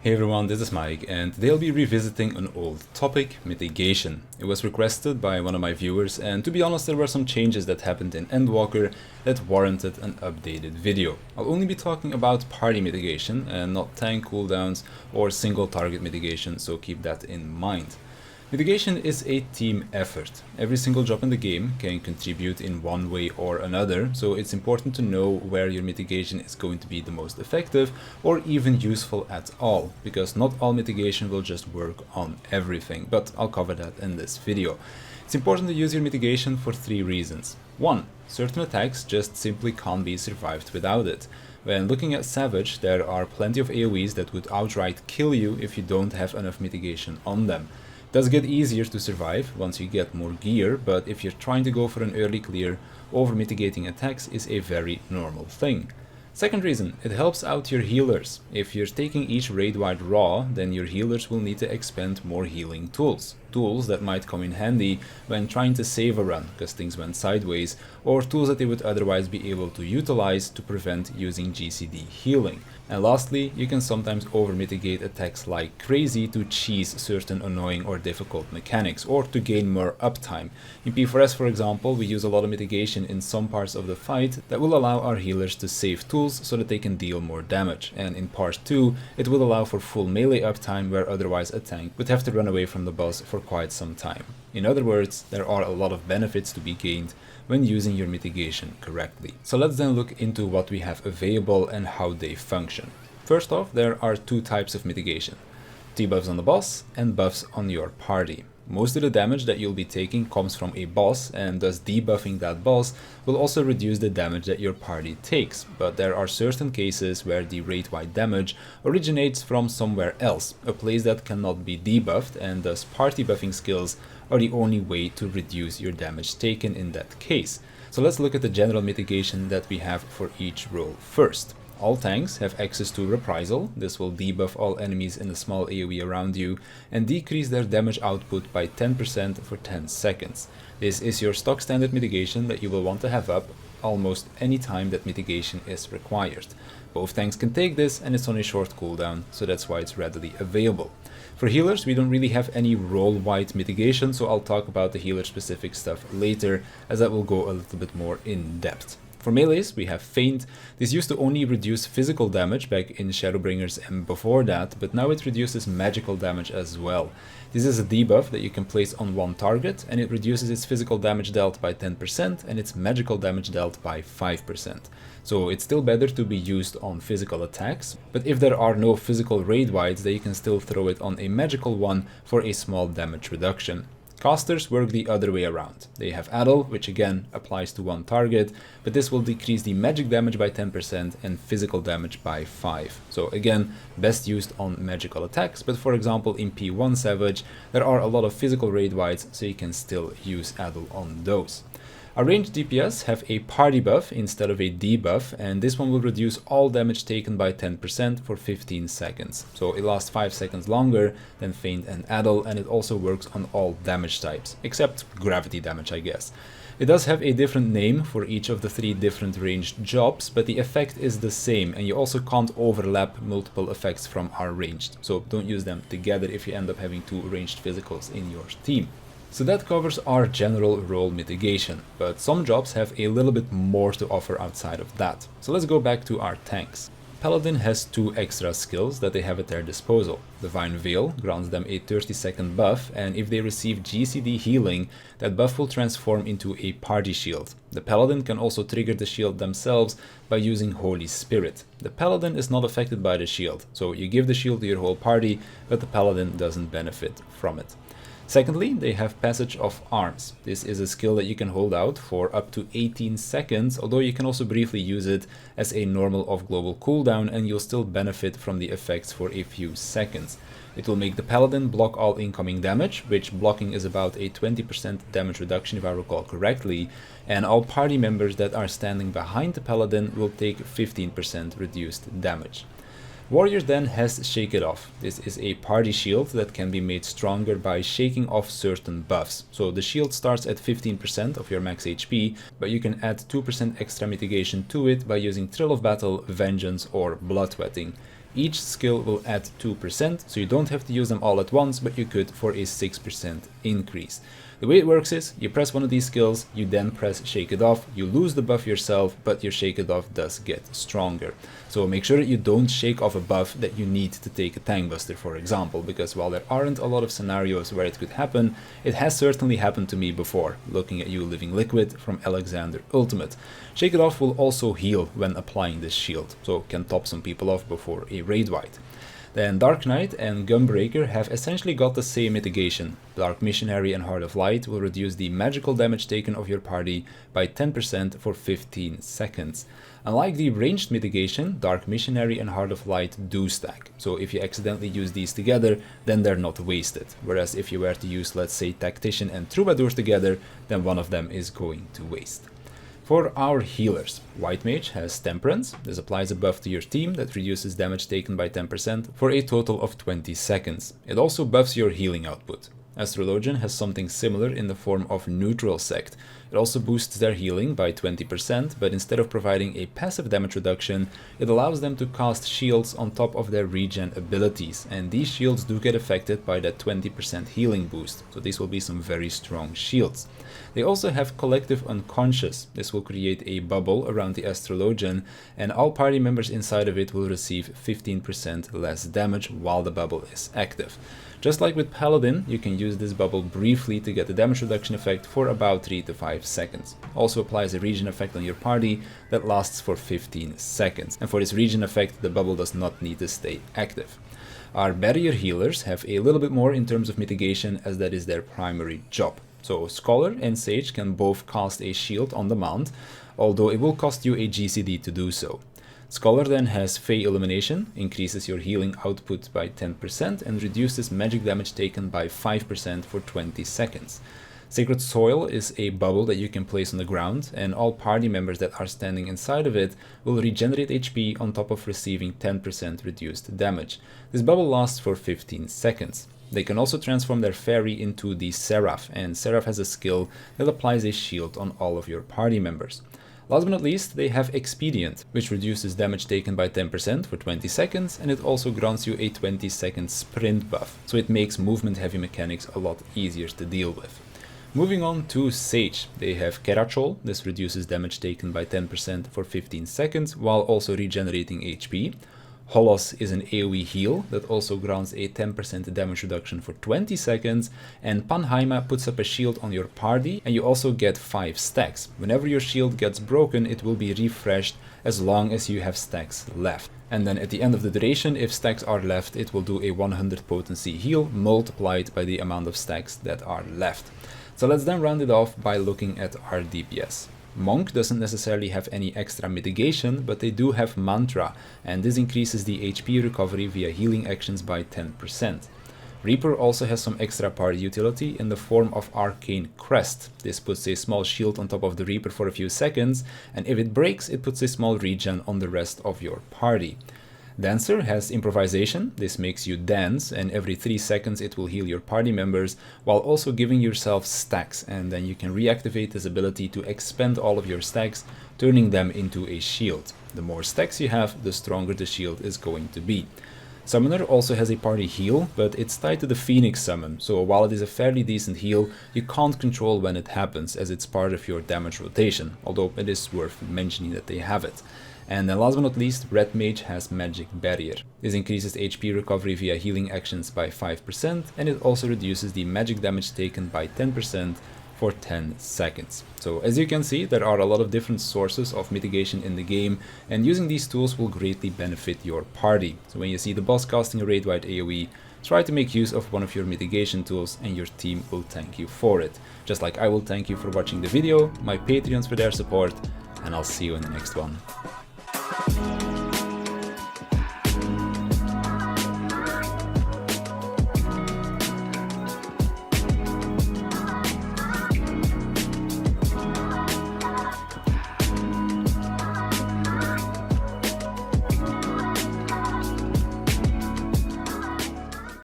Hey everyone, this is Mike, and today I'll be revisiting an old topic, mitigation. It was requested by one of my viewers, and to be honest, there were some changes that happened in Endwalker that warranted an updated video. I'll only be talking about party mitigation and not tank cooldowns or single target mitigation, so keep that in mind. Mitigation is a team effort. Every single job in the game can contribute in one way or another, so it's important to know where your mitigation is going to be the most effective or even useful at all, because not all mitigation will just work on everything, but I'll cover that in this video. It's important to use your mitigation for 3 reasons. 1. Certain attacks just simply can't be survived without it. When looking at Savage, there are plenty of AoEs that would outright kill you if you don't have enough mitigation on them. It does get easier to survive once you get more gear, but if you're trying to go for an early clear, over-mitigating attacks is a very normal thing. Second reason, it helps out your healers. If you're taking each raid wide raw, then your healers will need to expend more healing tools. Tools that might come in handy when trying to save a run because things went sideways, or tools that they would otherwise be able to utilize to prevent using GCD healing. And lastly, you can sometimes over-mitigate attacks like crazy to cheese certain annoying or difficult mechanics, or to gain more uptime. In P4S, for example, we use a lot of mitigation in some parts of the fight that will allow our healers to save tools so that they can deal more damage. And in part 2, it will allow for full melee uptime where otherwise a tank would have to run away from the boss for quite some time. In other words, there are a lot of benefits to be gained when using your mitigation correctly. So let's then look into what we have available and how they function. First off, there are 2 types of mitigation: debuffs on the boss and buffs on your party. Most of the damage that you'll be taking comes from a boss, and thus debuffing that boss will also reduce the damage that your party takes, but there are certain cases where the raid-wide damage originates from somewhere else, a place that cannot be debuffed, and thus party buffing skills are the only way to reduce your damage taken in that case. So let's look at the general mitigation that we have for each role first. All tanks have access to Reprisal. This will debuff all enemies in a small AoE around you and decrease their damage output by 10% for 10 seconds. This is your stock standard mitigation that you will want to have up almost any time that mitigation is required. Both tanks can take this, and it's on a short cooldown, so that's why it's readily available. For healers, we don't really have any role-wide mitigation, so I'll talk about the healer specific stuff later, as that will go a little bit more in depth. For melees, we have Feint. This used to only reduce physical damage back in Shadowbringers and before that, but now it reduces magical damage as well. This is a debuff that you can place on one target, and it reduces its physical damage dealt by 10% and its magical damage dealt by 5%. So it's still better to be used on physical attacks, but if there are no physical raid wides, then you can still throw it on a magical one for a small damage reduction. Casters work the other way around. They have Addle, which again applies to one target, but this will decrease the magic damage by 10% and physical damage by 5%. So again, best used on magical attacks, but for example in P1 Savage, there are a lot of physical raid wides, so you can still use Addle on those. Our ranged DPS have a party buff instead of a debuff, and this one will reduce all damage taken by 10% for 15 seconds. So it lasts 5 seconds longer than Feint and Addle, and it also works on all damage types, except gravity damage, I guess. It does have a different name for each of the 3 different ranged jobs, but the effect is the same, and you also can't overlap multiple effects from our ranged, so don't use them together if you end up having 2 ranged physicals in your team. So that covers our general role mitigation, but some jobs have a little bit more to offer outside of that. So let's go back to our tanks. Paladin has 2 extra skills that they have at their disposal. Divine Veil grants them a 30-second buff, and if they receive GCD healing, that buff will transform into a party shield. The Paladin can also trigger the shield themselves by using Holy Spirit. The Paladin is not affected by the shield, so you give the shield to your whole party, but the Paladin doesn't benefit from it. Secondly, they have Passage of Arms. This is a skill that you can hold out for up to 18 seconds, although you can also briefly use it as a normal off-global cooldown, and you'll still benefit from the effects for a few seconds. It will make the Paladin block all incoming damage, which blocking is about a 20% damage reduction if I recall correctly, and all party members that are standing behind the Paladin will take 15% reduced damage. Warrior then has Shake It Off. This is a party shield that can be made stronger by shaking off certain buffs. So the shield starts at 15% of your max HP, but you can add 2% extra mitigation to it by using Thrill of Battle, Vengeance or Bloodwetting. Each skill will add 2%, so you don't have to use them all at once, but you could for a 6% increase. The way it works is, you press one of these skills, you then press Shake It Off, you lose the buff yourself, but your Shake It Off does get stronger. So make sure that you don't shake off a buff that you need to take a Tank Buster, for example, because while there aren't a lot of scenarios where it could happen, it has certainly happened to me before, looking at you Living Liquid from Alexander Ultimate. Shake It Off will also heal when applying this shield, so can top some people off before a raid wipe. Then Dark Knight and Gunbreaker have essentially got the same mitigation. Dark Missionary and Heart of Light will reduce the magical damage taken of your party by 10% for 15 seconds. Unlike the ranged mitigation, Dark Missionary and Heart of Light do stack, so if you accidentally use these together, then they're not wasted, whereas if you were to use, let's say, Tactician and Troubadour together, then one of them is going to waste. For our healers, White Mage has Temperance. This applies a buff to your team that reduces damage taken by 10% for a total of 20 seconds. It also buffs your healing output. Astrologian has something similar in the form of Neutral Sect. It also boosts their healing by 20%, but instead of providing a passive damage reduction, it allows them to cast shields on top of their regen abilities, and these shields do get affected by that 20% healing boost, so these will be some very strong shields. They also have Collective Unconscious. This will create a bubble around the Astrologian, and all party members inside of it will receive 15% less damage while the bubble is active. Just like with Paladin, you can use this bubble briefly to get the damage reduction effect for about 3 to 5 seconds. Also applies a regen effect on your party that lasts for 15 seconds. And for this regen effect, the bubble does not need to stay active. Our barrier healers have a little bit more in terms of mitigation, as that is their primary job. So Scholar and Sage can both cast a shield on demand, although it will cost you a GCD to do so. Scholar then has Fey Illumination, increases your healing output by 10% and reduces magic damage taken by 5% for 20 seconds. Sacred Soil is a bubble that you can place on the ground, and all party members that are standing inside of it will regenerate HP on top of receiving 10% reduced damage. This bubble lasts for 15 seconds. They can also transform their fairy into the Seraph, and Seraph has a skill that applies a shield on all of your party members. Last but not least, they have Expedient, which reduces damage taken by 10% for 20 seconds, and it also grants you a 20-second sprint buff, so it makes movement-heavy mechanics a lot easier to deal with. Moving on to Sage, they have Kerachol. This reduces damage taken by 10% for 15 seconds, while also regenerating HP. Holos is an AoE heal that also grants a 10% damage reduction for 20 seconds, and Panheima puts up a shield on your party, and you also get 5 stacks. Whenever your shield gets broken, it will be refreshed as long as you have stacks left. And then at the end of the duration, if stacks are left, it will do a 100 potency heal multiplied by the amount of stacks that are left. So let's then round it off by looking at our DPS. Monk doesn't necessarily have any extra mitigation, but they do have Mantra, and this increases the HP recovery via healing actions by 10%. Reaper also has some extra party utility in the form of Arcane Crest. This puts a small shield on top of the Reaper for a few seconds, and if it breaks, it puts a small regen on the rest of your party. Dancer has Improvisation. This makes you dance, and every 3 seconds it will heal your party members while also giving yourself stacks, and then you can reactivate this ability to expend all of your stacks, turning them into a shield. The more stacks you have, the stronger the shield is going to be. Summoner also has a party heal, but it's tied to the Phoenix summon, so while it is a fairly decent heal, you can't control when it happens as it's part of your damage rotation, although it is worth mentioning that they have it. And then last but not least, Red Mage has Magic Barrier. This increases HP recovery via healing actions by 5%, and it also reduces the magic damage taken by 10% for 10 seconds. So as you can see, there are a lot of different sources of mitigation in the game, and using these tools will greatly benefit your party. So when you see the boss casting a raid-wide AoE, try to make use of one of your mitigation tools and your team will thank you for it. Just like I will thank you for watching the video, my Patreons for their support, and I'll see you in the next one.